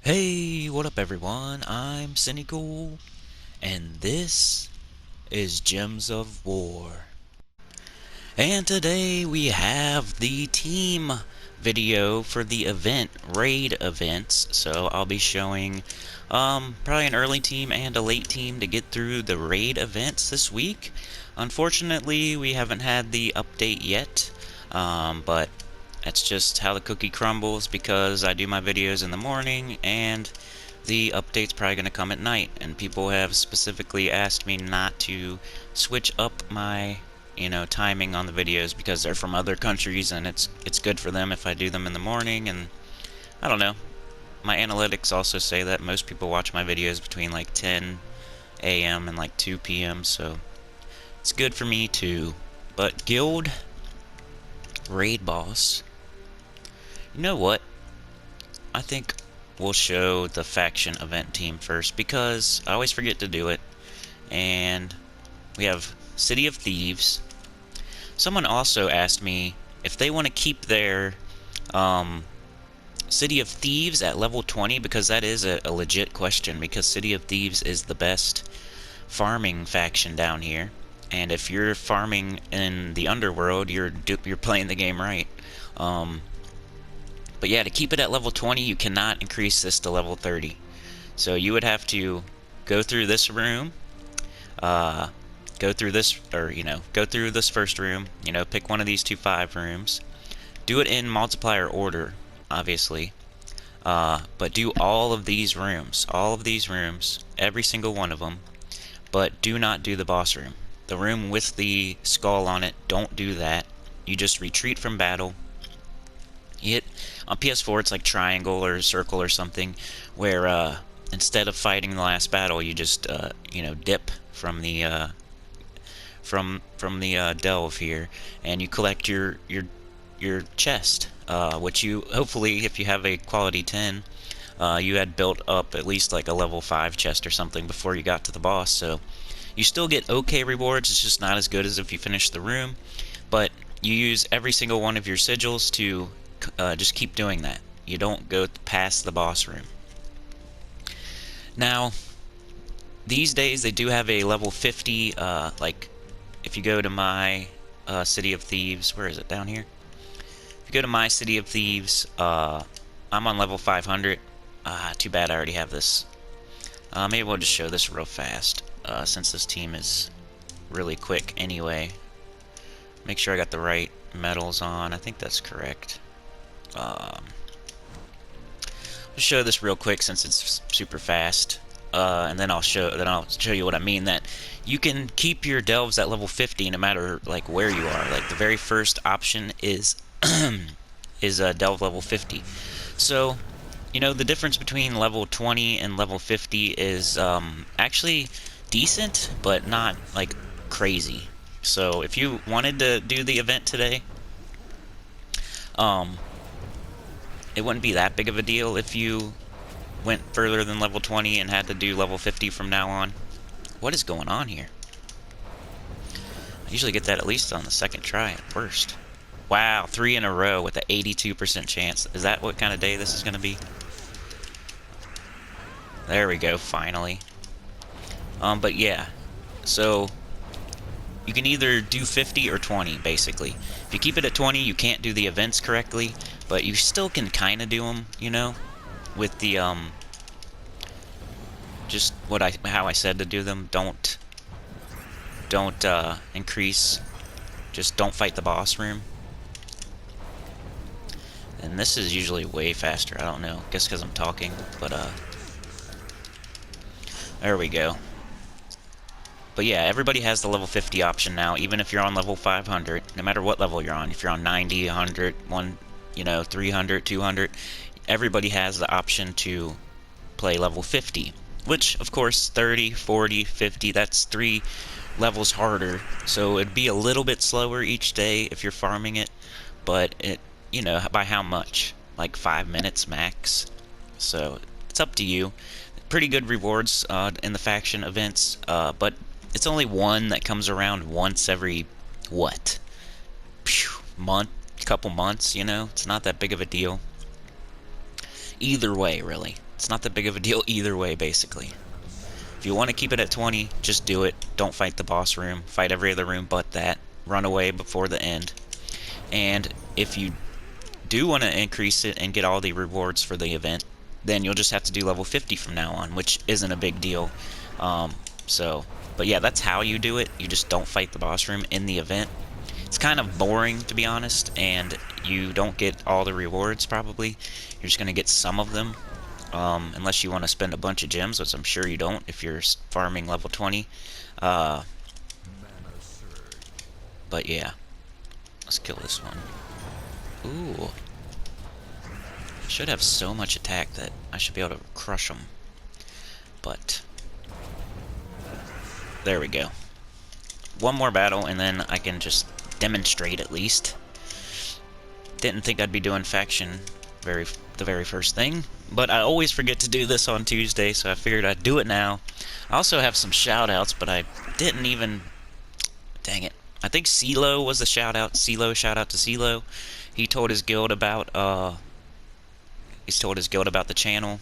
Hey, what up everyone? I'm Sinnycool, and this is Gems of War. And today we have the team video for the event, raid events. So I'll be showing probably an early team and a late team to get through the raid events this week. Unfortunately, we haven't had the update yet, but that's just how the cookie crumbles because I do my videos in the morning and the update's probably going to come at night, and people have specifically asked me not to switch up my timing on the videos because they're from other countries and it's good for them if I do them in the morning. And I don't know, my analytics also say that most people watch my videos between like 10 a.m. and like 2 p.m. so it's good for me too. But guild raid boss, you know what, I think we'll show the faction event team first because I always forget to do it. And we have City of Thieves. Someone also asked me if they want to keep their City of Thieves at level 20, because that is a legit question, because City of Thieves is the best farming faction down here. And if you're farming in the underworld, you're playing the game right. But yeah, to keep it at level 20, you cannot increase this to level 30. So you would have to go through this room, go through this, or, go through this first room, pick one of these 5 rooms. Do it in multiplier order, obviously. But do all of these rooms, every single one of them. But do not do the boss room. The room with the skull on it, don't do that. You just retreat from battle. On PS4 it's like triangle or circle or something, where instead of fighting the last battle, you just dip from the delve here, and you collect your chest, which you hopefully, if you have a quality 10, you had built up at least like a level 5 chest or something before you got to the boss. So you still get okay rewards, it's just not as good as if you finish the room, but you use every single one of your sigils to just keep doing that. You don't go past the boss room. Now, these days they do have a level 50, like, if you go to my City of Thieves, where is it, down here? If you go to my City of Thieves, I'm on level 500. Too bad I already have this. Maybe we'll just show this real fast, since this team is really quick anyway. Make sure I got the right medals on. I think that's correct. I'll show this real quick since it's super fast, and then I'll show you what I mean. That you can keep your delves at level 50 no matter like where you are. Like the very first option is is delve level 50. So the difference between level 20 and level 50 is actually decent, but not like crazy. So if you wanted to do the event today, it wouldn't be that big of a deal if you went further than level 20 and had to do level 50 from now on. What is going on here? I usually get that at least on the second try at worst. Wow, 3 in a row with an 82% chance. Is that what kind of day this is going to be? There we go, finally. But yeah, so you can either do 50 or 20, basically. If you keep it at 20, you can't do the events correctly, but you still can kind of do them, with the, just how I said to do them. Don't increase, just don't fight the boss room. And this is usually way faster, I don't know, I guess because I'm talking, but, there we go. But yeah, everybody has the level 50 option now, even if you're on level 500, no matter what level you're on. If you're on 90, 100, 300, 200, everybody has the option to play level 50, which, of course, 30, 40, 50, that's 3 levels harder, so it'd be a little bit slower each day if you're farming it, but it, by how much? Like 5 minutes max? So, it's up to you. Pretty good rewards in the faction events, but it's only one that comes around once every, what? Couple months, it's not that big of a deal. Either way, really. It's not that big of a deal either way, basically. If you want to keep it at 20, just do it. Don't fight the boss room. Fight every other room but that. Run away before the end. And if you do want to increase it and get all the rewards for the event, then you'll just have to do level 50 from now on, which isn't a big deal. But yeah, that's how you do it. You just don't fight the boss room in the event. It's kind of boring, to be honest, and you don't get all the rewards, probably. You're just going to get some of them, unless you want to spend a bunch of gems, which I'm sure you don't if you're farming level 20. But yeah, let's kill this one. Ooh. Should have so much attack that I should be able to crush them. But there we go. One more battle and then I can just demonstrate at least. Didn't think I'd be doing faction the very first thing, but I always forget to do this on Tuesday, so I figured I'd do it now. I also have some shoutouts, but I didn't even... Dang it. I think CeeLo was the shoutout. CeeLo, shout out to CeeLo. He told his guild about the channel.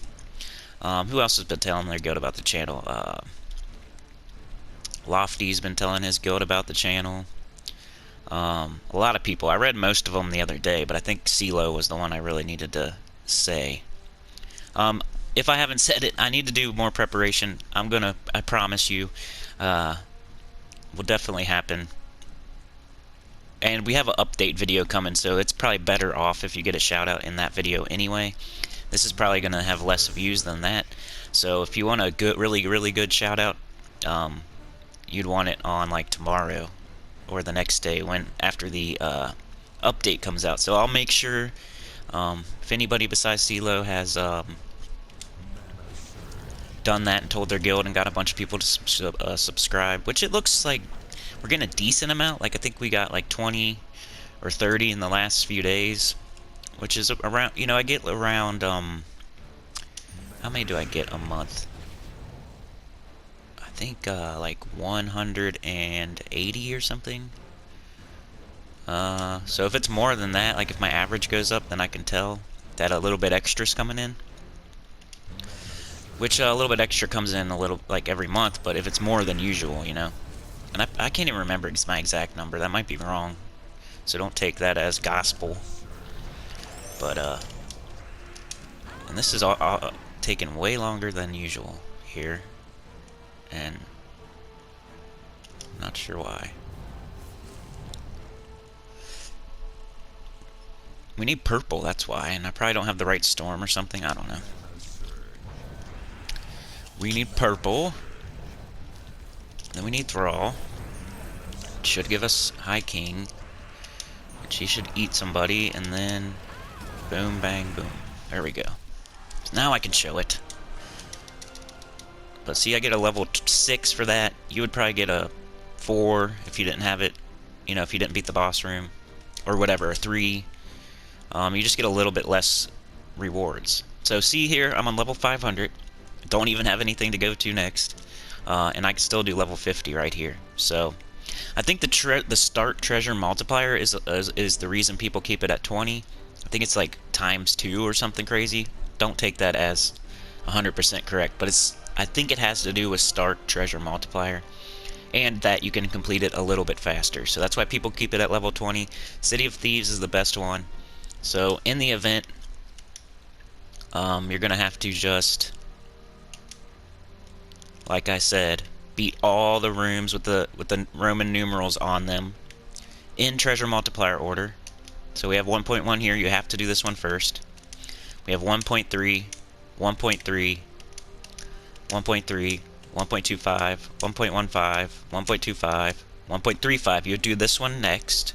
Who else has been telling their guild about the channel? Lofty's been telling his guild about the channel. A lot of people. I read most of them the other day, but I think CeeLo was the one I really needed to say. If I haven't said it, I need to do more preparation. I promise you, will definitely happen. And we have an update video coming, so it's probably better off if you get a shout out in that video anyway. This is probably going to have less views than that. So if you want a good, really good shout out, you'd want it on like tomorrow or the next day after the update comes out. So I'll make sure if anybody besides CeeLo has done that and told their guild and got a bunch of people to subscribe, which it looks like we're getting a decent amount. Like I think we got like 20 or 30 in the last few days, which is around, you know, I get around how many do I get a month? I think like 180 or something. So if it's more than that, like if my average goes up, then I can tell that a little bit extra's coming in. Which a little bit extra comes in a little like every month, but if it's more than usual, you know. And I can't even remember my exact number. That might be wrong, so don't take that as gospel. But and this is all taking way longer than usual here, and I'm not sure why. We need purple, that's why, and I probably don't have the right storm or something. I don't know. We need purple. Then we need Thrall. It should give us High King. Which he should eat somebody, and then boom, bang, boom. There we go. Now I can show it. But see, I get a level 6 for that. You would probably get a 4 if you didn't have it. You know, if you didn't beat the boss room. Or whatever, a 3. You just get a little bit less rewards. So see here, I'm on level 500. Don't even have anything to go to next. And I can still do level 50 right here. So I think the start treasure multiplier is the reason people keep it at 20. I think it's like ×2 or something crazy. Don't take that as 100% correct, but I think it has to do with start treasure multiplier, and that you can complete it a little bit faster. So that's why people keep it at level 20. City of Thieves is the best one. So in the event, you're gonna have to just, like I said, beat all the rooms with the Roman numerals on them in treasure multiplier order. So we have 1.1 here. You have to do this one first. We have 1.3, 1.3, 1.3, 1.25, 1.15, 1.25, 1.35. You would do this one next.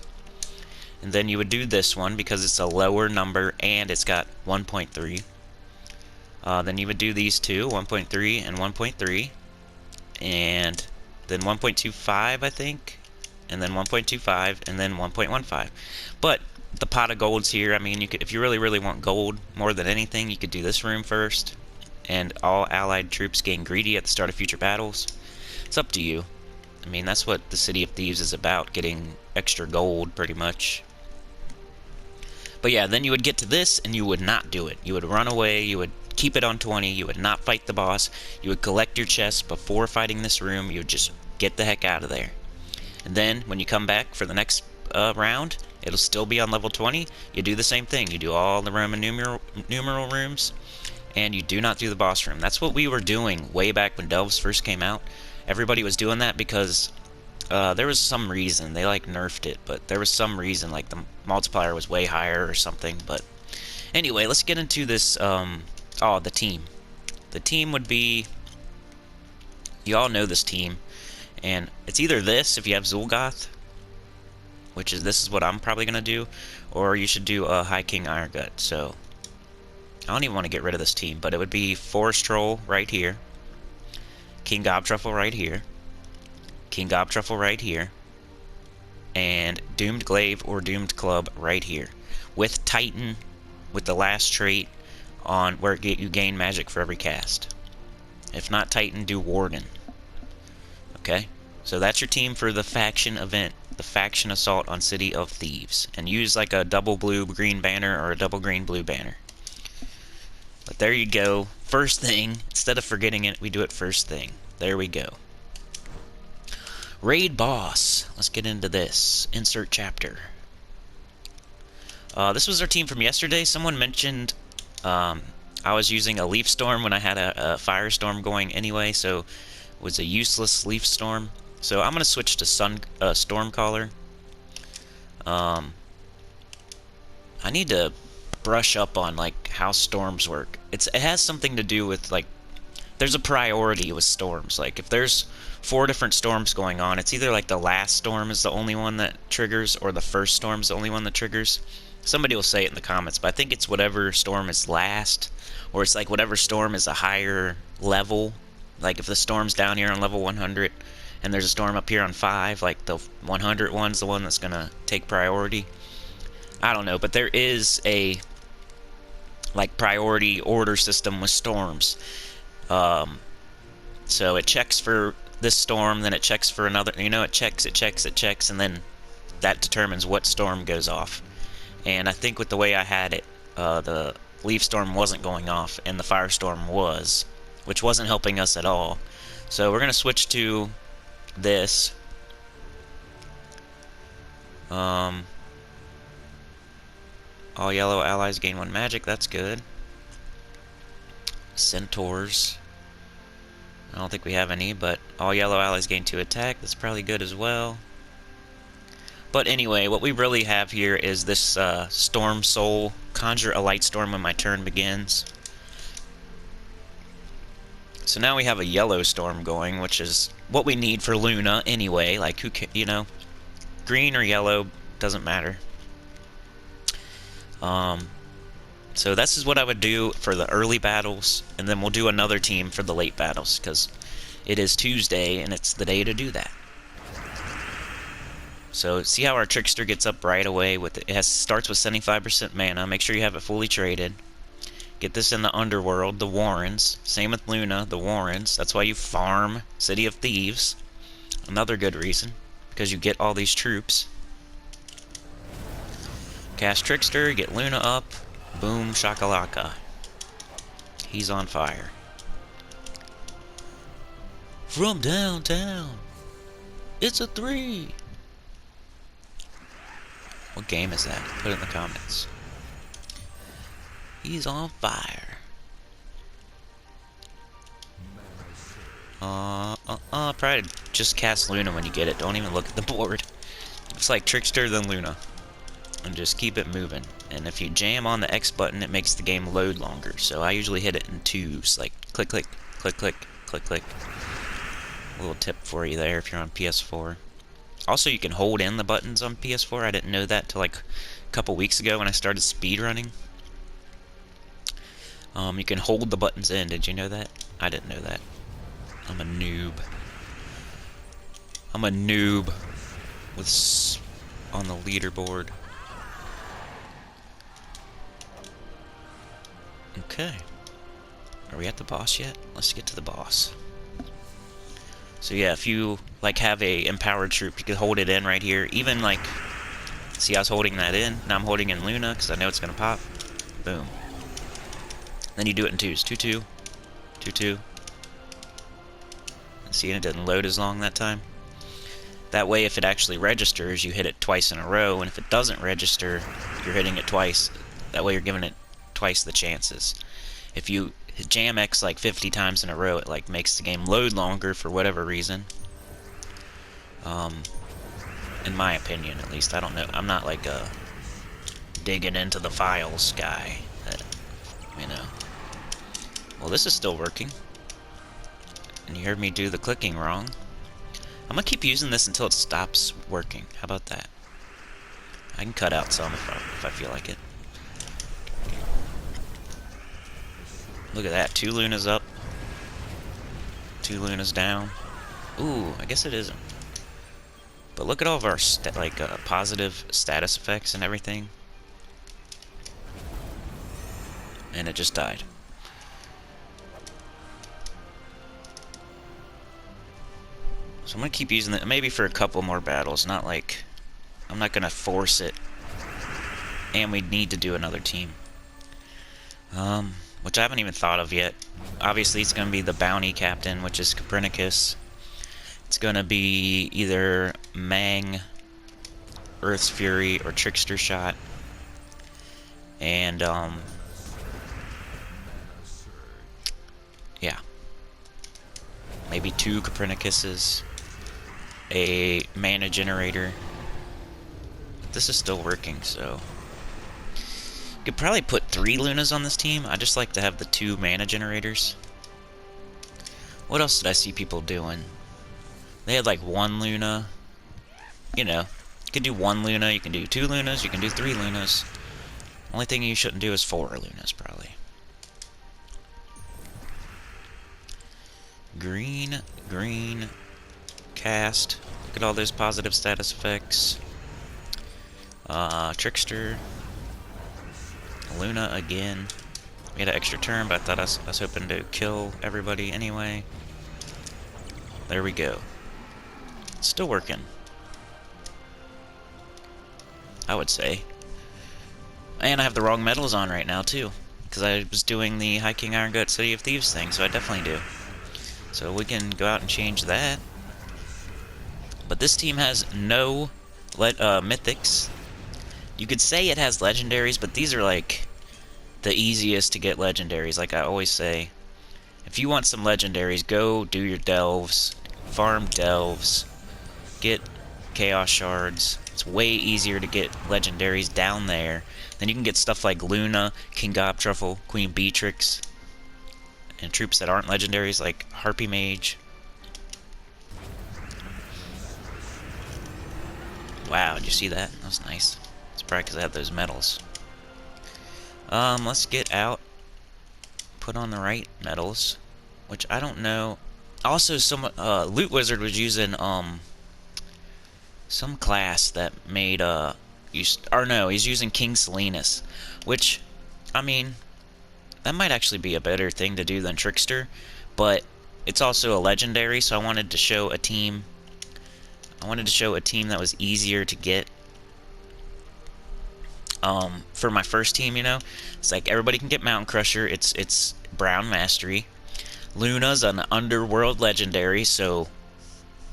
And then you would do this one because it's a lower number and it's got 1.3. Then you would do these two, 1.3 and 1.3. And then 1.25, I think. And then 1.25 and then 1.15. But the pot of gold's here. I mean, you could, if you really want gold more than anything, you could do this room first. And all allied troops gain greedy at the start of future battles. It's up to you. I mean, that's what the City of Thieves is about, getting extra gold, pretty much. But yeah, then you would get to this, and you would not do it. You would run away, you would keep it on 20. You would not fight the boss. You would collect your chests before fighting this room. You would just get the heck out of there. And then when you come back for the next round, it'll still be on level 20. You do the same thing. You do all the Roman numeral rooms, and you do not do the boss room. That's what we were doing way back when Delves first came out. Everybody was doing that because there was some reason. They like nerfed it, but there was some reason, like the multiplier was way higher or something. But anyway, let's get into this. The team. The team would be, you all know this team, and it's either this if you have Zul'Goth, which is, this is what I'm probably gonna do, or you should do a High King Irongut. So I don't even want to get rid of this team, but it would be Forest Troll right here, King Gobtruffle right here, King Gobtruffle right here, and Doomed Glaive or Doomed Club right here, with Titan, with the last trait on where you gain magic for every cast. If not Titan, do Warden. Okay? So that's your team for the faction event, the faction assault on City of Thieves. And use like a double blue-green banner or a double green-blue banner. But there you go. First thing, instead of forgetting it, we do it first thing. There we go. Raid boss. Let's get into this. Insert chapter. This was our team from yesterday. Someone mentioned I was using a leaf storm when I had a firestorm going anyway, so it was a useless leaf storm. So I'm gonna switch to Stormcaller. I need to brush up on like how storms work. It has something to do with like there's a priority with storms. Like if there's 4 different storms going on, it's either like the last storm is the only one that triggers, or the first storm is the only one that triggers. Somebody will say it in the comments, but I think it's whatever storm is last, or it's like whatever storm is a higher level. Like if the storm's down here on level 100, and there's a storm up here on 5, like the 100 one's the one that's gonna take priority. I don't know, but there is a like priority order system with storms. So it checks for this storm, then it checks for another, it checks, and then that determines what storm goes off. And I think with the way I had it, the leaf storm wasn't going off, and the firestorm was, which wasn't helping us at all. So we're going to switch to this. All yellow allies gain 1 magic, that's good. Centaurs. I don't think we have any, but all yellow allies gain 2 attack, that's probably good as well. But anyway, what we really have here is this Storm Soul. Conjure a light storm when my turn begins. So now we have a yellow storm going, which is what we need for Luna anyway. Like, green or yellow, doesn't matter. So this is what I would do for the early battles, and then we'll do another team for the late battles, because it is Tuesday, and it's the day to do that. So see how our Trickster gets up right away with it starts with 75% mana. Make sure you have it fully traded. Get this in the underworld, the Warrens. Same with Luna, the Warrens. That's why you farm City of Thieves. Another good reason, because you get all these troops. Cast Trickster, get Luna up. Boom shakalaka. He's on fire. From downtown, it's a 3. What game is that? Put it in the comments. He's on fire. Probably just cast Luna when you get it. Don't even look at the board. It's like Trickster then Luna. And just keep it moving. And if you jam on the X button, it makes the game load longer. So I usually hit it in 2s, like click, click, click, click, click, click. A little tip for you there if you're on PS4. Also, you can hold in the buttons on PS4. I didn't know that till like a couple weeks ago when I started speedrunning. You can hold the buttons in. Did you know that? I didn't know that. I'm a noob. I'm a noob with on the leaderboard. Okay. Are we at the boss yet? Let's get to the boss. So yeah, if you like have a empowered troop, you can hold it in right here. Even like, see, I was holding that in. Now I'm holding in Luna because I know it's gonna pop. Boom. Then you do it in twos. 2-2, 2-2. See, it didn't load as long that time. That way, if it actually registers, you hit it twice in a row, and if it doesn't register, you're hitting it twice. That way, you're giving it twice the chances. If you jam X like 50 times in a row, it like makes the game load longer for whatever reason. In my opinion, at least. I don't know. I'm not like a digging into the files guy. You know. Well, this is still working. And you heard me do the clicking wrong. I'm gonna keep using this until it stops working. How about that? I can cut out some if I feel like it. Look at that. 2 Lunas up. 2 Lunas down. Ooh, I guess it isn't. But look at all of our positive status effects and everything. And it just died. So I'm gonna keep using it, maybe for a couple more battles. Not like, I'm not gonna force it. And we need to do another team. Which I haven't even thought of yet. Obviously, it's gonna be the bounty captain, which is Copernicus. It's gonna be either Mang, Earth's Fury, or Trickster Shot. And yeah, maybe 2 Copernicuses. A mana generator. This is still working, so you could probably put 3 Lunas on this team. I just like to have the 2 mana generators. What else did I see people doing? They had like 1 Luna. You know, you can do 1 Luna, you can do 2 Lunas, you can do 3 Lunas. Only thing you shouldn't do is 4 Lunas, probably. Green, green. Cast. Look at all those positive status effects. Trickster. Luna again. We had an extra turn, but I thought I was hoping to kill everybody anyway. There we go. It's still working, I would say. And I have the wrong medals on right now, too. Because I was doing the High King Iron Gut City of Thieves thing, so I definitely do. So we can go out and change that. But this team has no mythics. You could say it has legendaries, but these are like the easiest to get legendaries. Like I always say, if you want some legendaries, go do your delves, farm delves, get chaos shards. It's way easier to get legendaries down there. Then you can get stuff like Luna, King Gobtruffle, Queen Beatrix, and troops that aren't legendaries like Harpy Mage. Wow, did you see that? That was nice. It's probably because I have those medals. Let's get out. Put on the right medals, which I don't know. Also, some Lootwizard was using some class that made he's using King Salinas, which, I mean, that might actually be a better thing to do than Trickster, but it's also a legendary, so I wanted to show a team. I wanted to show a team that was easier to get. For my first team, you know, it's like everybody can get Mountain Crusher. It's Brown Mastery. Luna's an Underworld legendary, so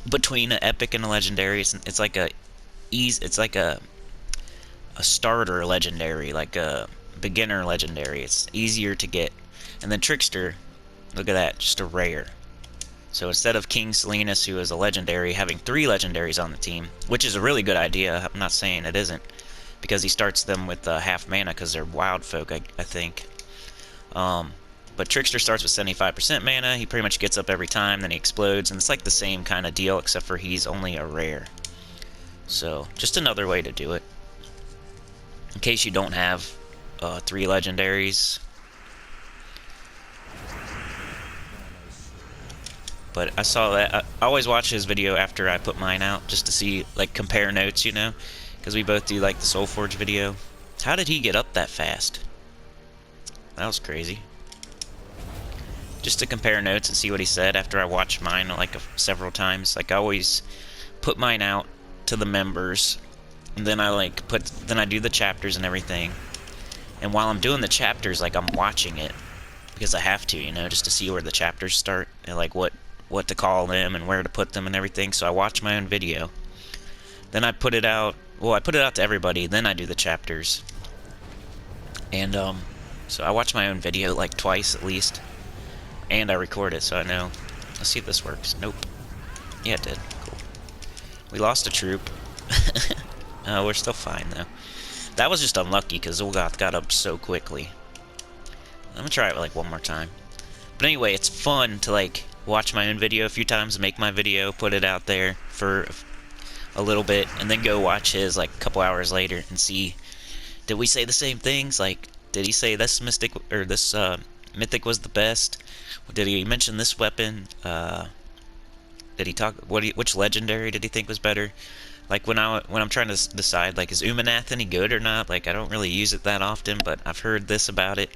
between an epic and a legendary, it's like a starter legendary, like a beginner legendary. It's easier to get. And then Trickster, look at that, just a rare. So instead of King Salinas, who is a legendary, having 3 legendaries on the team, which is a really good idea, I'm not saying it isn't, because he starts them with half mana because they're wild folk, I think. But Trickster starts with 75% mana, he pretty much gets up every time, then he explodes, and it's like the same kind of deal, except for he's only a rare. So, just another way to do it. In case you don't have 3 legendaries. But I saw that. I always watch his video after I put mine out, just to see, like, compare notes, you know? Because we both do, like, the Soulforge video. How did he get up that fast? That was crazy. Just to compare notes and see what he said after I watched mine, like, several times. Like, I always put mine out to the members, and then I, then I do the chapters and everything. And while I'm doing the chapters, like, I'm watching it. because I have to, you know, just to see where the chapters start and like what to call them and where to put them and everything. So I watch my own video. Then I put it out. Well, I put it out to everybody. Then I do the chapters. And so I watch my own video like twice at least, and I record it so I know. Let's see if this works. Nope. Yeah, it did. Cool. We lost a troop. We're still fine though. That was just unlucky because Zul'Goth got up so quickly. I'm gonna try it like one more time. But anyway, it's fun to like watch my own video a few times, make my video, put it out there for a little bit, and then go watch his like a couple hours later and see, did we say the same things? Like, did he say this mystic or this mythic was the best? Did he mention this weapon? Did he talk which legendary did he think was better? Like when I'm trying to decide like is Umanath any good or not? Like I don't really use it that often, but I've heard this about it.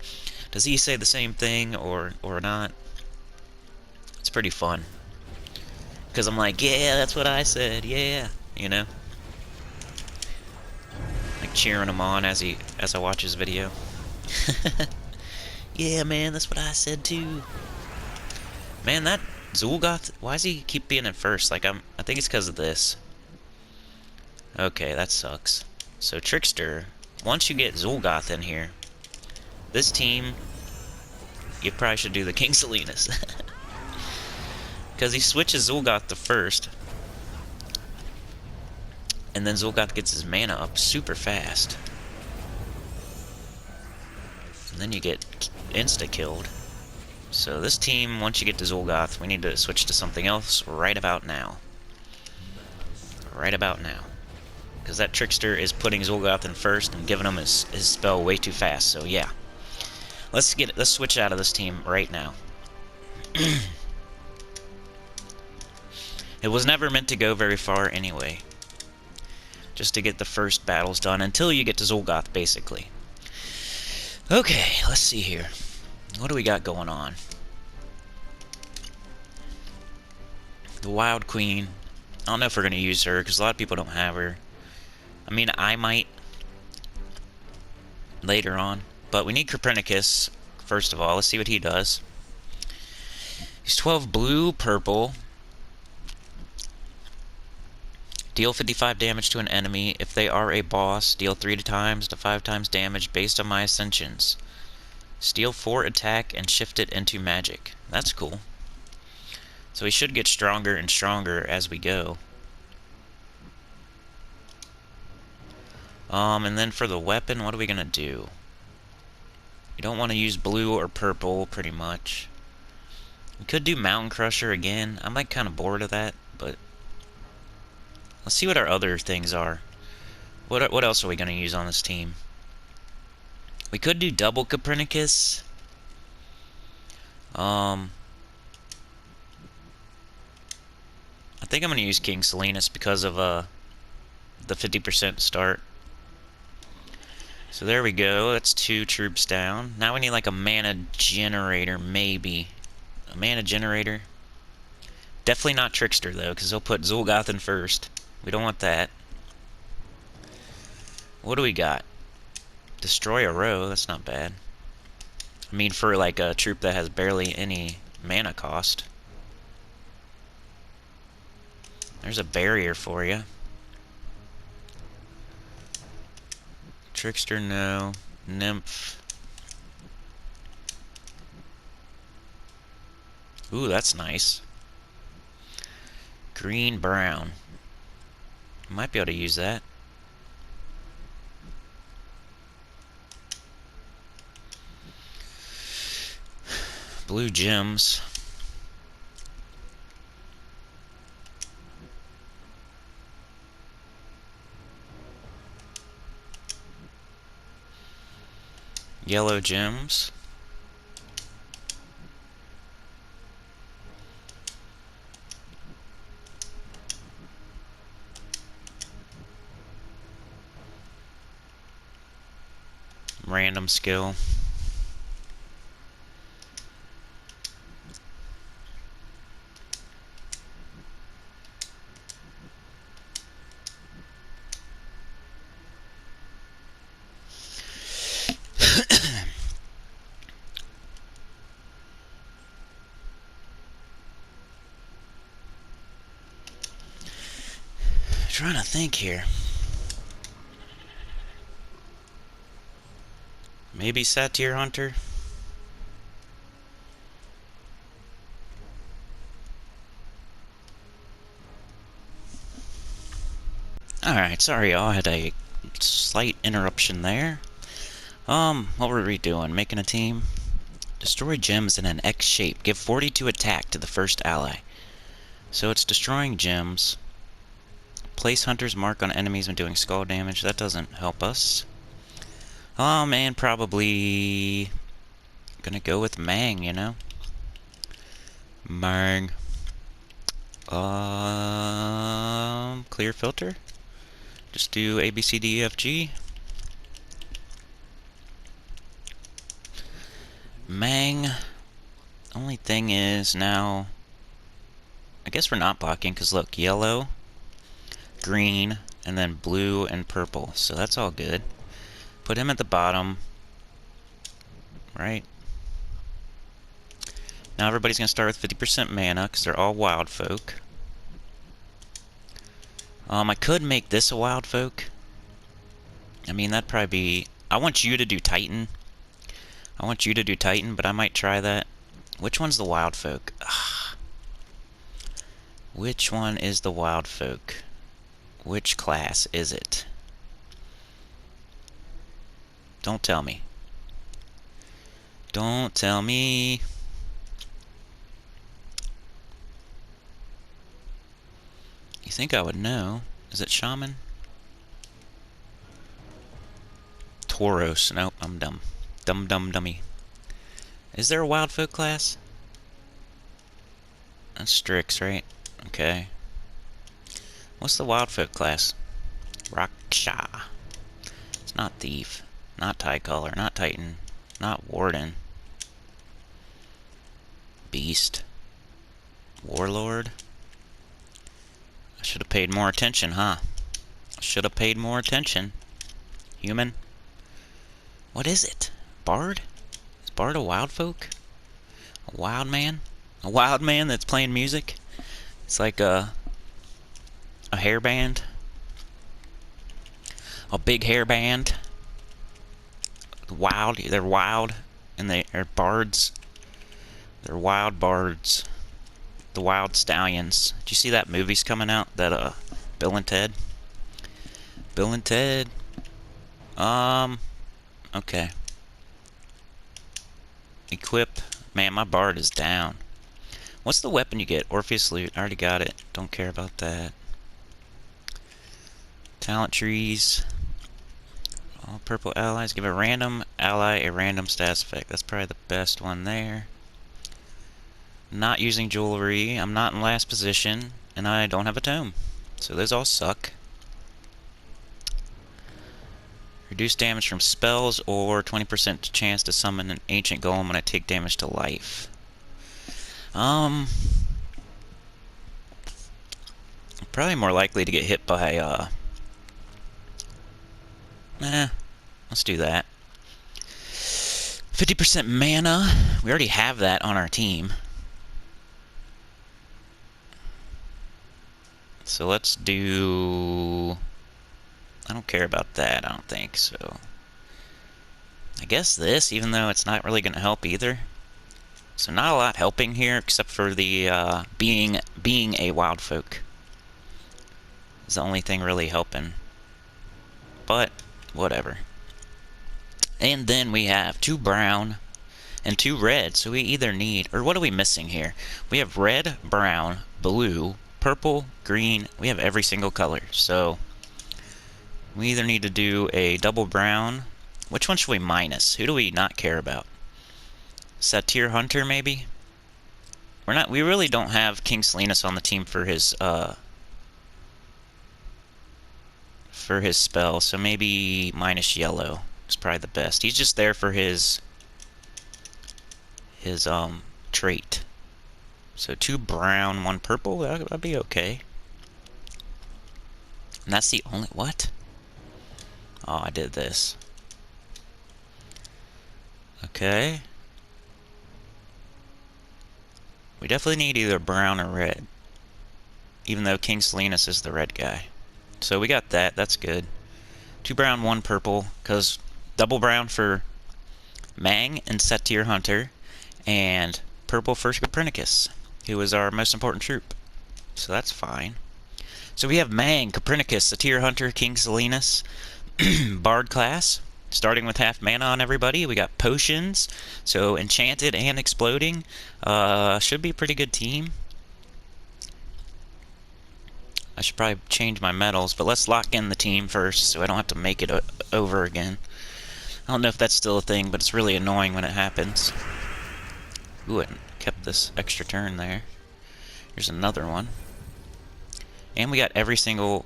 Does he say the same thing or not? It's pretty fun. Cause I'm like, yeah, that's what I said, yeah, you know. Like cheering him on as I watch his video. Yeah, man, that's what I said too. Man, that Zul'Goth, why does he keep being in first? Like I think it's because of this. Okay, that sucks. So Trickster, once you get Zul'Goth in here, this team, you probably should do the King Salinas. Because he switches Zul'Goth to first, and then Zul'Goth gets his mana up super fast. And then you get insta-killed. So this team, once you get to Zul'Goth, we need to switch to something else right about now. Right about now. Because that Trickster is putting Zul'Goth in first and giving him his spell way too fast, so yeah. Let's switch out of this team right now. It was never meant to go very far anyway. Just to get the first battles done until you get to Zul'Goth, basically. Okay, let's see here. What do we got going on? The Wild Queen. I don't know if we're going to use her, because a lot of people don't have her. I mean, I might later on. But we need Copernicus, first of all. Let's see what he does. He's 12 blue, purple. Deal 55 damage to an enemy. If they are a boss, deal 3 times to 5 times damage based on my ascensions. Steal 4 attack and shift it into magic. That's cool. So he should get stronger and stronger as we go. And then for the weapon, what are we gonna do? You don't want to use blue or purple, pretty much. We could do Mountain Crusher again. I'm like kind of bored of that, but let's see what our other things are. What else are we gonna use on this team? We could do double Copernicus. I think I'm gonna use King Salinas because of the 50% start. So there we go. That's 2 troops down. Now we need like a mana generator, maybe. A mana generator. Definitely not Trickster though, because he'll put Zul'Goth in first. We don't want that. What do we got? Destroy a row. That's not bad. I mean, for like a troop that has barely any mana cost. There's a barrier for you. Trickster, no. Nymph. Ooh, that's nice. Green, brown. Might be able to use that. Blue gems. Yellow gems. Random skill. trying to think here. Maybe Satyr Hunter? Alright, sorry y'all, I had a slight interruption there. What were we doing? Making a team? Destroy gems in an X shape. Give 42 attack to the first ally. So it's destroying gems. Place Hunter's mark on enemies when doing skull damage. That doesn't help us. And probably gonna go with Mang, you know? Mang. Clear filter. Just do A, B, C, D, E, F, G. Mang. Only thing is now, I guess we're not blocking, because look, yellow, green, and then blue and purple. So that's all good. Put him at the bottom. Right? Now everybody's going to start with 50% mana, because they're all wild folk. I could make this a wild folk. I mean, that'd probably be... I want you to do Titan. But I might try that. Which one's the wild folk? Which one is the wild folk? Which class is it? Don't tell me. Don't tell me. You think I would know? Is it Shaman? Tauros. Nope, I'm dumb. Dummy. Is there a wild folk class? That's Strix, right? Okay. What's the wild folk class? Raksha. It's not Thief. Not Tie-Collar. Not Titan. Not Warden. Beast. Warlord. I should have paid more attention, huh? Should have paid more attention. Human. What is it? Bard? Is Bard a wild folk? A wild man? A wild man that's playing music? It's like a hair band. A big hair band. Wild. They're wild. And they're bards. They're wild bards. The Wild Stallions. Did you see that movie's coming out? That, Bill and Ted? Bill and Ted. Okay. Equip. Man, my bard is down. What's the weapon you get? Orpheus Loot. I already got it. Don't care about that. Talent trees. All purple allies. Give a random ally a random stats effect. That's probably the best one there. Not using jewelry. I'm not in last position. And I don't have a tome. So those all suck. Reduce damage from spells or 20% chance to summon an ancient golem when I take damage to life. Probably more likely to get hit by, let's do that. 50% mana. We already have that on our team. So let's do... I don't care about that, I don't think, so... I guess this, even though it's not really going to help either. So not a lot helping here, except for the, being a wild folk. Is the only thing really helping. But, whatever. And then we have 2 brown and 2 red, so we either need... Or what are we missing here? We have red, brown, blue, purple, green. We have every single color, so... We either need to do a double brown. Which one should we minus? Who do we not care about? Satyr Hunter, maybe? We really don't have King Salinas on the team for his spell, so maybe minus yellow is probably the best. He's just there for his trait. So 2 brown, 1 purple, that'd be okay. And that's the only... What? Oh, I did this. Okay. We definitely need either brown or red. Even though King Salinas is the red guy. So we got that. That's good. 2 brown, 1 purple, because double brown for Mang and Tacet the Hunter, and purple for Copernicus, who is our most important troop. So that's fine. So we have Mang, Copernicus, Tacet the Hunter, King Salinas, Bard class, starting with half mana on everybody. We got potions, so enchanted and exploding. Should be a pretty good team. I should probably change my medals, but let's lock in the team first so I don't have to make it over again. I don't know if that's still a thing, but it's really annoying when it happens. Ooh, it kept this extra turn there. Here's another one. And we got every single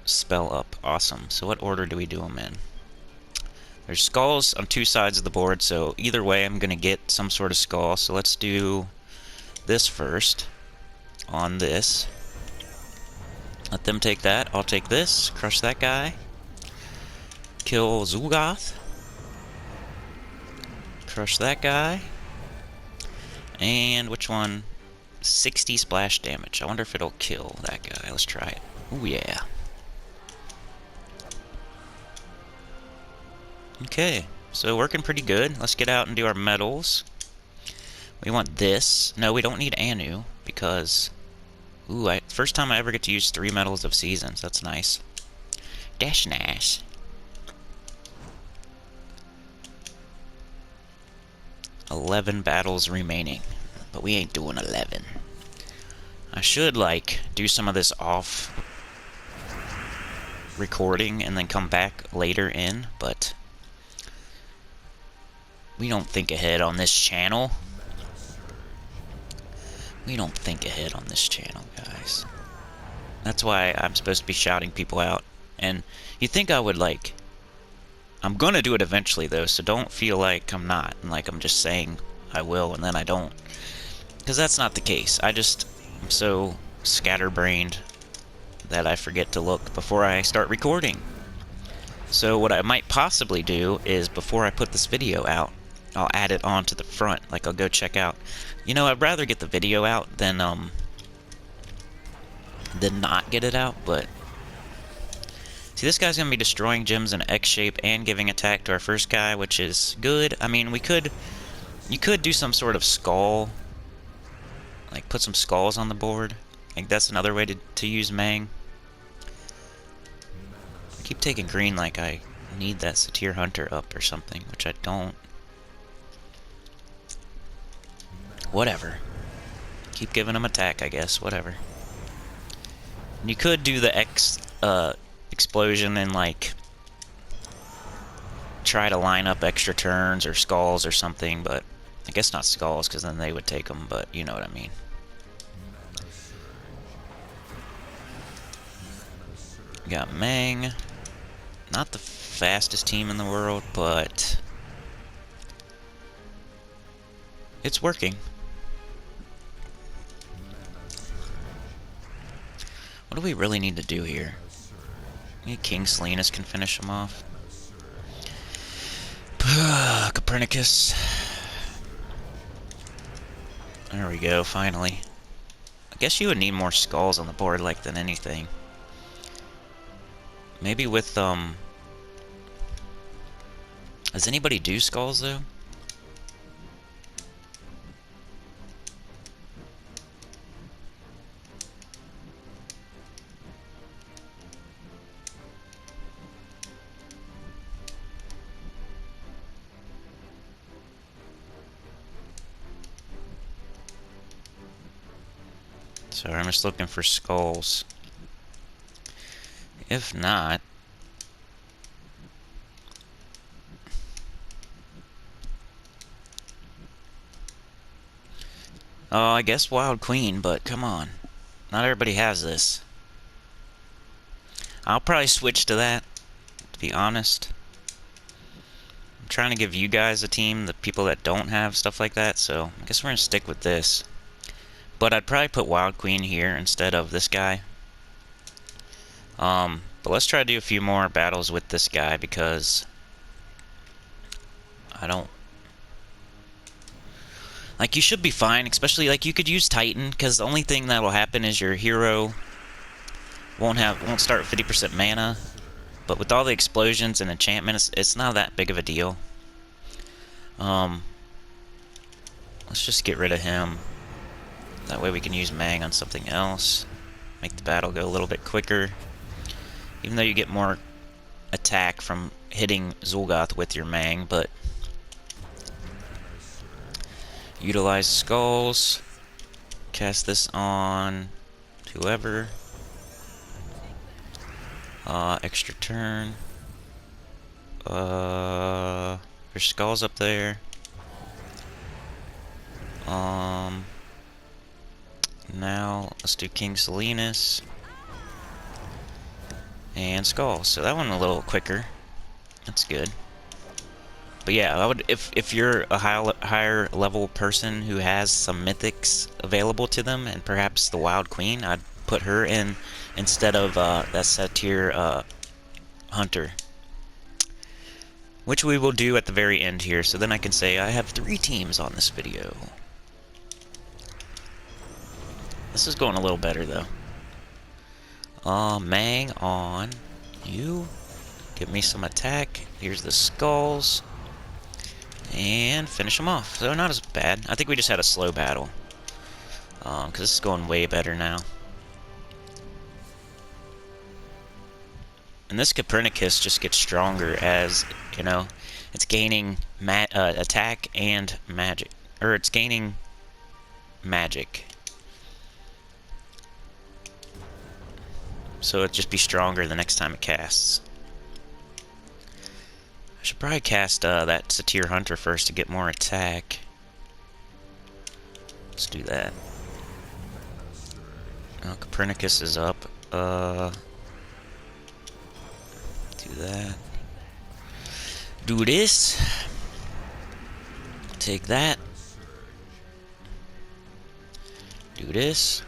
spell up. Awesome. So what order do we do them in? There's skulls on 2 sides of the board, so either way I'm going to get some sort of skull. So let's do this first on this. Let them take that. I'll take this. Crush that guy. Kill Zul'Goth. Crush that guy. And which one? 60 splash damage. I wonder if it'll kill that guy. Let's try it. Ooh, yeah. Okay, so working pretty good. Let's get out and do our medals. We want this. No, we don't need Anu, because... Ooh, first time I ever get to use 3 medals of seasons. That's nice. Dash Nash. "11 battles remaining." But we ain't doing 11. I should, like, do some of this off recording and then come back later in, but we don't think ahead on this channel. We don't think ahead on this channel, guys. That's why I'm supposed to be shouting people out. And you think I would, like... I'm gonna do it eventually, though, so don't feel like I'm not. And like I'm just saying I will, and then I don't. Because that's not the case. I'm so scatterbrained that I forget to look before I start recording. So what I might possibly do is, before I put this video out, I'll add it on to the front. Like, I'll go check out. You know, I'd rather get the video out than not get it out, but... See, this guy's gonna be destroying gems in X shape and giving attack to our first guy, which is good. I mean, you could do some sort of skull. Like, put some skulls on the board. I think that's another way to use Mang. I keep taking green like I need that Tacet the Hunter up or something, which I don't. Whatever. Keep giving him attack, I guess. Whatever. And you could do the explosion and, like, try to line up extra turns or skulls or something, but I guess not skulls, because then they would take them, but you know what I mean. We got Mang. Not the fastest team in the world, but it's working. What do we really need to do here? Maybe King Salinas can finish him off. Copernicus. There we go, finally. I guess you would need more skulls on the board, like, than anything. Maybe with, does anybody do skulls, though? Sorry, I'm just looking for skulls. If not... Oh, I guess Wild Queen, but come on. Not everybody has this. I'll probably switch to that, to be honest. I'm trying to give you guys a team, the people that don't have stuff like that, so I guess we're going to stick with this. But I'd probably put Wild Queen here instead of this guy. But let's try to do a few more battles with this guy, because I don't... Like, you should be fine, especially, like, you could use Titan, because the only thing that will happen is your hero won't start with 50% mana, but with all the explosions and enchantments, it's not that big of a deal. Let's just get rid of him. That way we can use Mang on something else. Make the battle go a little bit quicker. Even though you get more attack from hitting Zul'Goth with your Mang, but utilize skulls. Cast this on whoever. Extra turn. There's skulls up there. Now let's do King Salinas and skulls. So that one a little quicker. That's good. But yeah, I would if you're a higher level person who has some mythics available to them, and perhaps the Wild Queen, I'd put her in instead of that Satyr Hunter, which we will do at the very end here. So then I can say I have 3 teams on this video. This is going a little better though. Mang on you. Give me some attack. Here's the skulls. And finish them off. So not as bad. I think we just had a slow battle. Because this is going way better now. And this Copernicus just gets stronger as, you know, it's gaining attack and magic. Or it's gaining magic. So it'll just be stronger the next time it casts. I should probably cast that Satyr Hunter first to get more attack. Let's do that. Oh, Copernicus is up. Do that. Do this. Take that. Do this.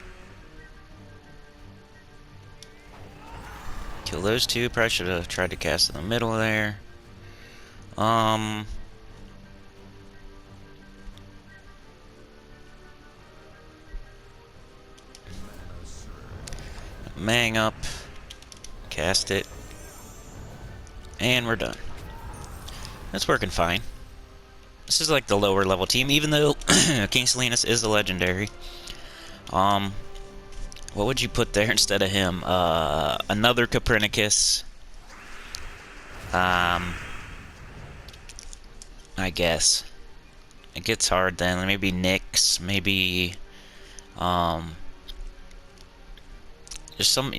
Kill those 2. Probably should have tried to cast in the middle there. Mang up. Cast it. And we're done. That's working fine. This is like the lower level team, even though King Salinas is a legendary. What would you put there instead of him? Another Copernicus. I guess. It gets hard then. Maybe Nyx, maybe just some.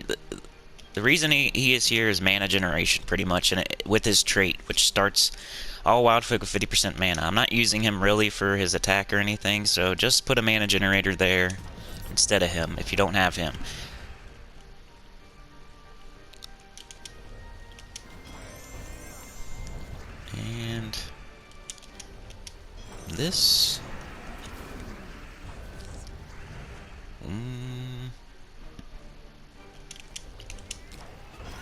The reason he is here is mana generation, pretty much, and with his trait, which starts all Wildfolk with 50% mana. I'm not using him really for his attack or anything, so just put a mana generator there instead of him if you don't have him. And this.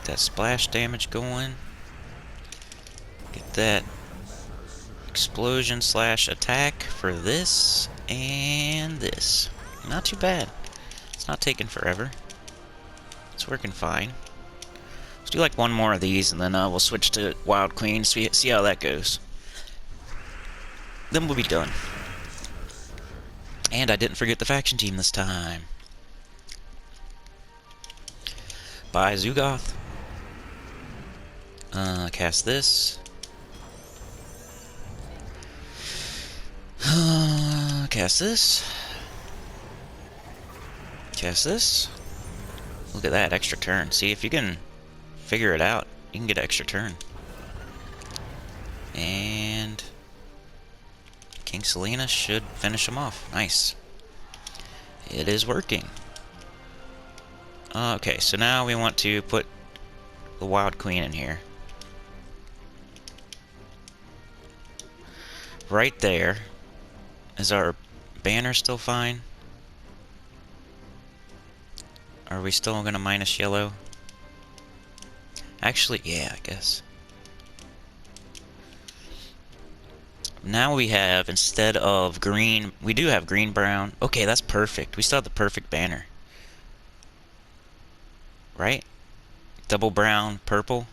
That splash damage going. Get that explosion slash attack for this and this. Not too bad. It's not taking forever. It's working fine. Let's do like one more of these and then we'll switch to Wild Queen, see how that goes. Then we'll be done. And I didn't forget the faction team this time. Bye, Zul'Goth. Cast this. Cast this. Cast this. Look at that, extra turn. See, if you can figure it out, you can get an extra turn. And King Selena should finish him off. Nice. It is working. Okay, so now we want to put the Wild Queen in here. Right there. Is our banner still fine? Are we still gonna minus yellow? Actually, yeah, I guess. Now we have, instead of green, we do have green, brown. Okay, that's perfect. We still have the perfect banner. right? Double brown, purple.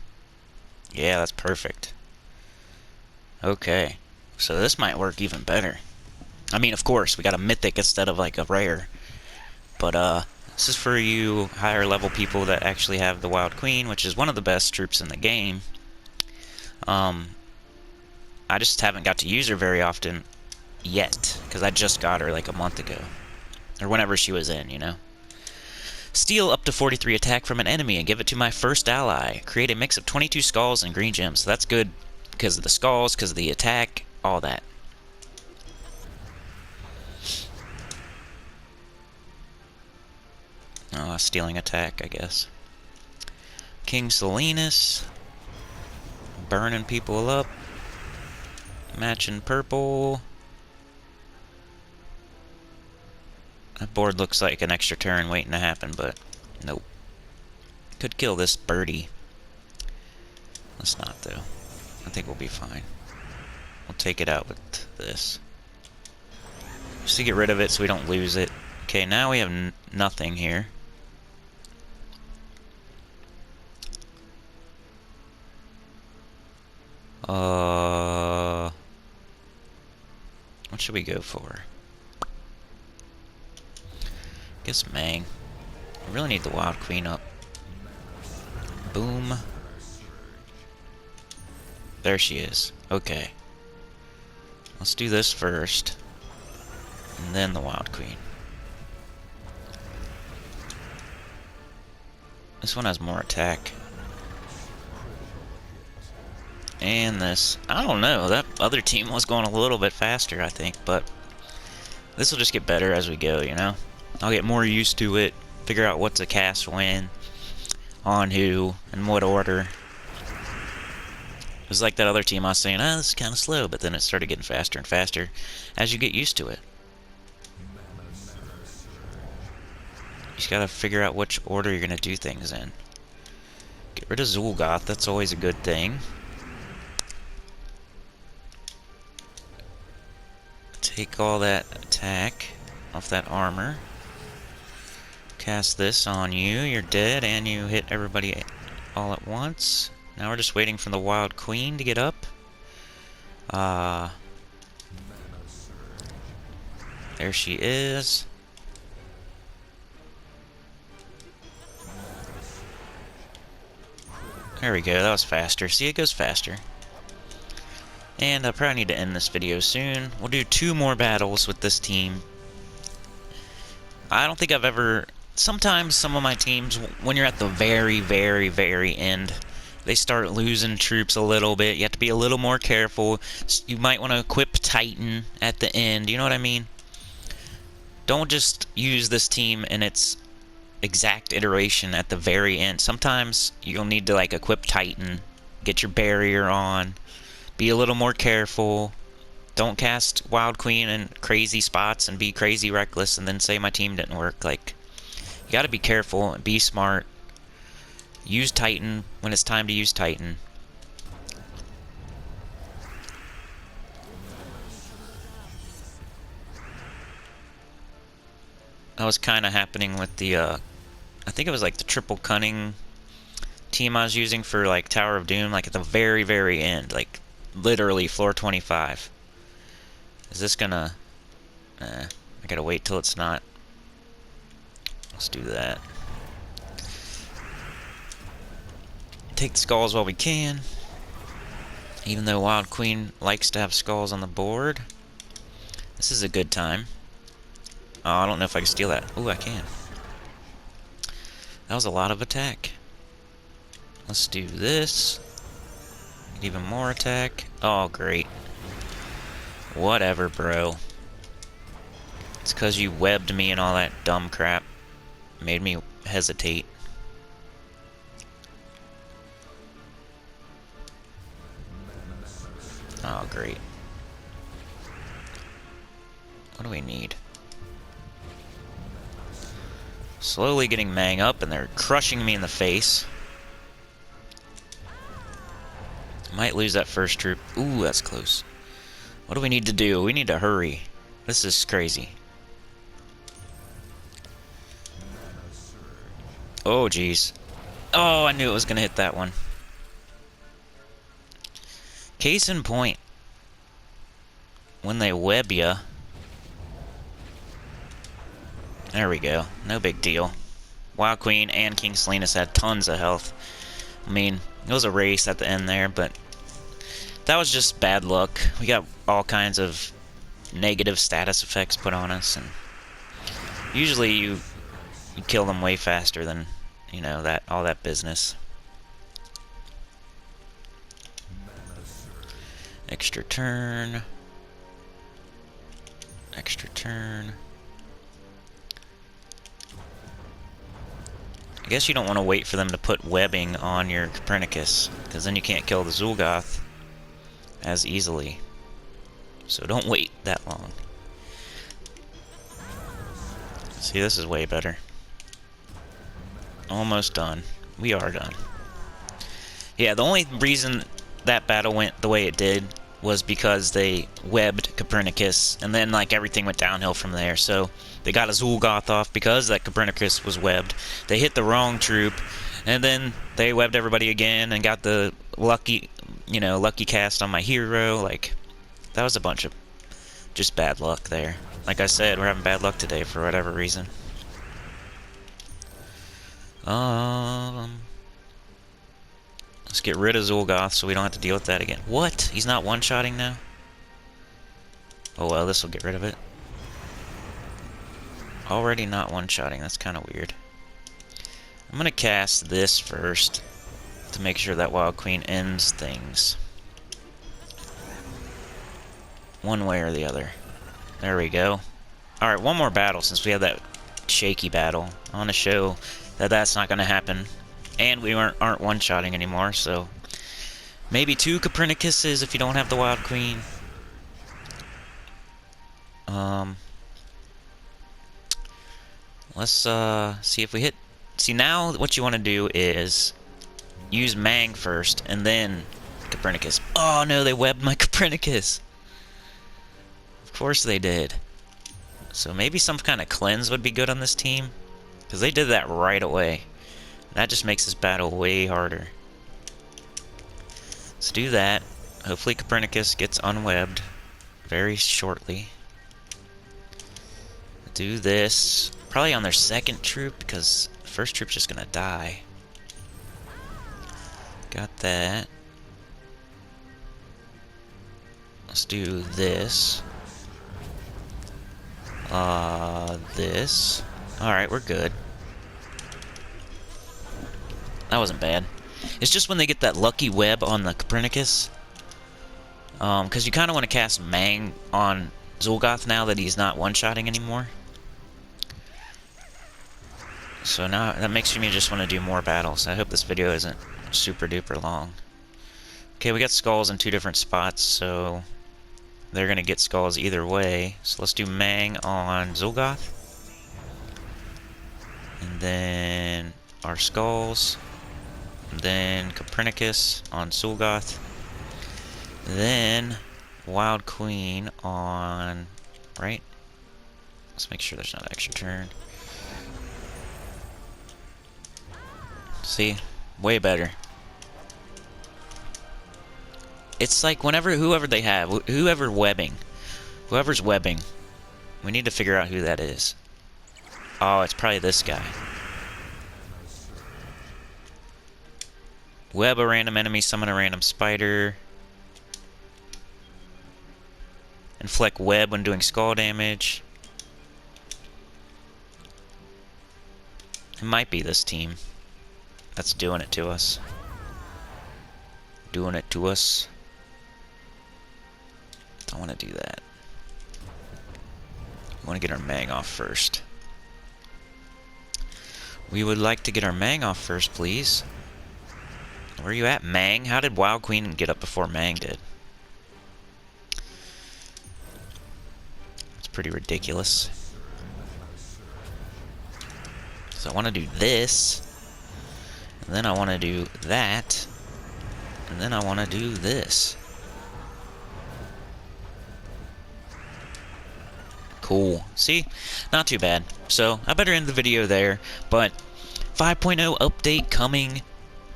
Yeah, that's perfect. Okay. So this might work even better. I mean, of course, we got a mythic instead of like a rare. But this is for you higher level people that actually have the Wild Queen, which is one of the best troops in the game. I just haven't got to use her very often yet, because I just got her like a month ago. Or whenever she was in, you know. Steal up to 43 attack from an enemy and give it to my first ally. Create a mix of 22 skulls and green gems. So that's good because of the skulls, because of the attack, all that. Oh, stealing attack, I guess. King Salinas. Burning people up. Matching purple. That board looks like an extra turn waiting to happen, but nope. Could kill this birdie. Let's not, though. I think we'll be fine. We'll take it out with this. Just to get rid of it so we don't lose it. Okay, now we have nothing here. What should we go for? Guess Mang. I really need the Wild Queen up. Boom. There she is. Okay. Let's do this first. And then the Wild Queen. This one has more attack. And this. I don't know. That other team was going a little bit faster, I think. But this will just get better as we go, you know? I'll get more used to it. Figure out what to cast when. On who. In what order. It was like that other team I was saying, this is kind of slow. But then it started getting faster and faster as you get used to it. You just gotta figure out which order you're gonna do things in. Get rid of Zul'Goth. That's always a good thing. Take all that attack off that armor. Cast this on you. You're dead, and you hit everybody all at once. Now we're just waiting for the Wild Queen to get up. There she is. There we go. That was faster. See, it goes faster. And I probably need to end this video soon. We'll do 2 more battles with this team. I don't think I've ever... Sometimes some of my teams, when you're at the very, very, very end, they start losing troops a little bit. You have to be a little more careful. You might want to equip Titan at the end. You know what I mean? Don't just use this team in its exact iteration at the very end. Sometimes you'll need to like equip Titan, get your barrier on. Be a little more careful. Don't cast Wild Queen in crazy spots and be crazy reckless and then say my team didn't work. Like, you gotta be careful and be smart. Use Titan when it's time to use Titan. That was kind of happening with the, I think it was like the triple cunning team I was using for like Tower of Doom, like at the very, very end. Like, literally floor 25. Is this gonna... I gotta wait till it's not. Let's do that. Take the skulls while we can. Even though Wild Queen likes to have skulls on the board. This is a good time. Oh, I don't know if I can steal that. Ooh, I can. That was a lot of attack. Let's do this. Get even more attack. Oh, great. Whatever, bro. It's because you webbed me and all that dumb crap. Made me hesitate. Oh, great. What do we need? Slowly getting Mang up, and they're crushing me in the face. Might lose that first troop. Ooh, that's close. What do we need to do? We need to hurry. This is crazy. Oh, jeez. Oh, I knew it was going to hit that one. Case in point, when they web ya. There we go. No big deal. Wild Queen and King Salinas had tons of health. I mean, it was a race at the end there, but that was just bad luck. We got all kinds of negative status effects put on us, and usually you kill them way faster than, you know, that all that business. Extra turn. Extra turn. I guess you don't want to wait for them to put webbing on your Copernicus, because then you can't kill the Zul'Goth as easily. So don't wait that long. See, this is way better. Almost done. We are done. Yeah, the only reason that battle went the way it did was because they webbed Copernicus, and then like everything went downhill from there. So they got a Zul'Goth off because that Copernicus was webbed. They hit the wrong troop, and then they webbed everybody again and got the lucky, you know, lucky cast on my hero. Like, that was a bunch of just bad luck there. Like I said, we're having bad luck today for whatever reason. Let's get rid of Zul'Goth so we don't have to deal with that again. What? He's not one-shotting now? Oh well, this will get rid of it. Already not one-shotting. That's kind of weird. I'm gonna cast this first to make sure that Wild Queen ends things. One way or the other. There we go. Alright, one more battle since we had that shaky battle. I want to show that that's not going to happen. And we aren't one-shotting anymore, so maybe 2 Copernicuses if you don't have the Wild Queen. Let's see if we hit. See, now what you want to do is use Mang first and then Copernicus. Oh no, they webbed my Copernicus. Of course they did. So maybe some kind of cleanse would be good on this team, because they did that right away. That just makes this battle way harder. Let's do that. Hopefully Copernicus gets unwebbed very shortly. Do this. Probably on their second troop, because the first troop's just gonna die. Got that. Let's do this. This. Alright, we're good. That wasn't bad. It's just when they get that lucky web on the Copernicus. Because you kind of want to cast Mang on Zul'Goth now that he's not one-shotting anymore. So now that makes me just want to do more battles. I hope this video isn't super duper long. Okay, we got skulls in 2 different spots, so they're gonna get skulls either way. So let's do Mang on Zul'Goth. And then our skulls. And then Copernicus on Zul'Goth. Then Wild Queen on... right? Let's make sure there's not an extra turn. See? Way better. It's like whenever, whoever they have, whoever's webbing, we need to figure out who that is. Oh, it's probably this guy. Web a random enemy, summon a random spider. Inflict web when doing skull damage. It might be this team that's doing it to us. Doing it to us. Don't want to do that. We want to get our Mang off first. We would like to get our Mang off first, please. Where are you at, Mang? How did Wild Queen get up before Mang did? It's pretty ridiculous. So I want to do this. And then I want to do that. And then I want to do this. Cool. See? Not too bad. So, I better end the video there, but 5.0 update coming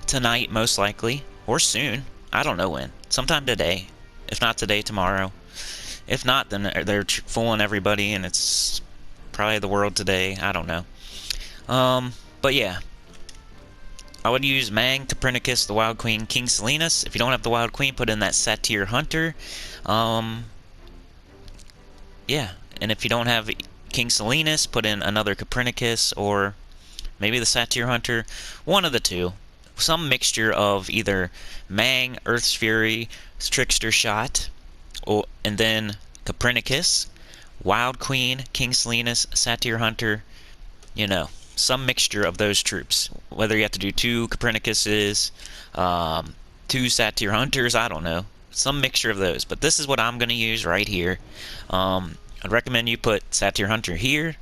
tonight, most likely, or soon. I don't know when. Sometime today. If not today, tomorrow. If not, then they're fooling everybody, and it's probably the world today. I don't know. But yeah. I would use Mang, Copernicus, the Wild Queen, King Salinas. If you don't have the Wild Queen, put in that Satyr Hunter. Yeah. And if you don't have King Salinas, put in another Copernicus, or maybe the Satyr Hunter. One of the two. Some mixture of either Mang, Earth's Fury, Trickster Shot, and then Copernicus, Wild Queen, King Salinas, Satyr Hunter, you know, some mixture of those troops. Whether you have to do 2 Copernicuses, 2 Satyr Hunters, I don't know. Some mixture of those. But this is what I'm going to use right here. I'd recommend you put Satyr Hunter here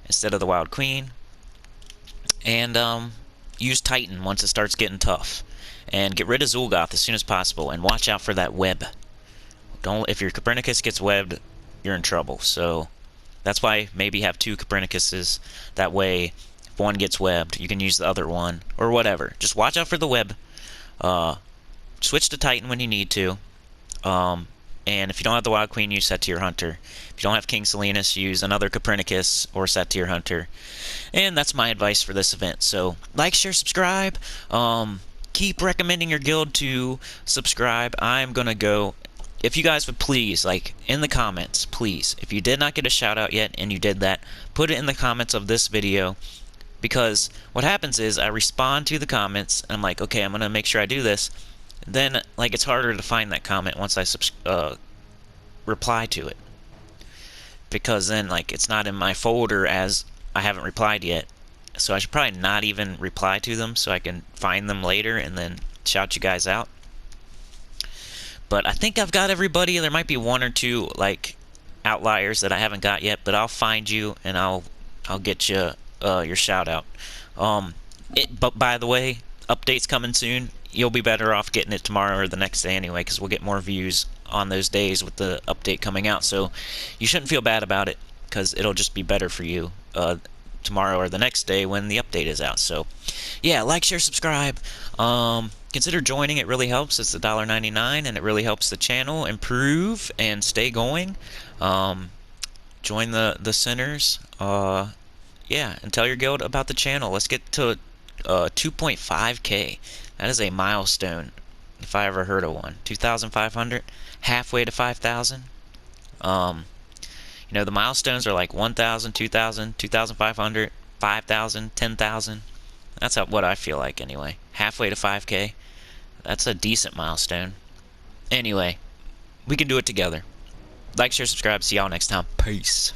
instead of the Wild Queen. And use Titan once it starts getting tough. And get rid of Zul'Goth as soon as possible. And watch out for that web. If your Copernicus gets webbed, you're in trouble. So that's why maybe have 2 Copernicuses. That way, if one gets webbed, you can use the other one. Or whatever. Just watch out for the web. Switch to Titan when you need to. And if you don't have the Wild Queen, use Satyr Hunter. If you don't have King Salinas, use another Copernicus or Satyr Hunter. And that's my advice for this event. So, like, share, subscribe. Keep recommending your guild to subscribe. I'm going to go... If you guys would please, like, in the comments, please, if you did not get a shout out yet and you did that, put it in the comments of this video. Because what happens is I respond to the comments, and I'm like, okay, I'm going to make sure I do this. Then, like, it's harder to find that comment once I reply to it. Because then, like, it's not in my folder as I haven't replied yet. So I should probably not even reply to them so I can find them later and then shout you guys out. But I think I've got everybody. There might be 1 or 2, like, outliers that I haven't got yet, but I'll find you and I'll get you your shout out. But by the way, updates coming soon. You'll be better off getting it tomorrow or the next day anyway, because we'll get more views on those days with the update coming out. So you shouldn't feel bad about it, because it'll just be better for you tomorrow or the next day when the update is out. So yeah, like, share, subscribe. Consider joining. It really helps. It's $1.99, and it really helps the channel improve and stay going. Join the centers. Yeah, and tell your guild about the channel. Let's get to 2.5K. That is a milestone, if I ever heard of one. 2,500, halfway to 5,000. You know, the milestones are like 1,000, 2,000, 2,500, 5,000, 10,000. That's what I feel like anyway. Halfway to 5K. That's a decent milestone. Anyway, we can do it together. Like, share, subscribe. See y'all next time. Peace.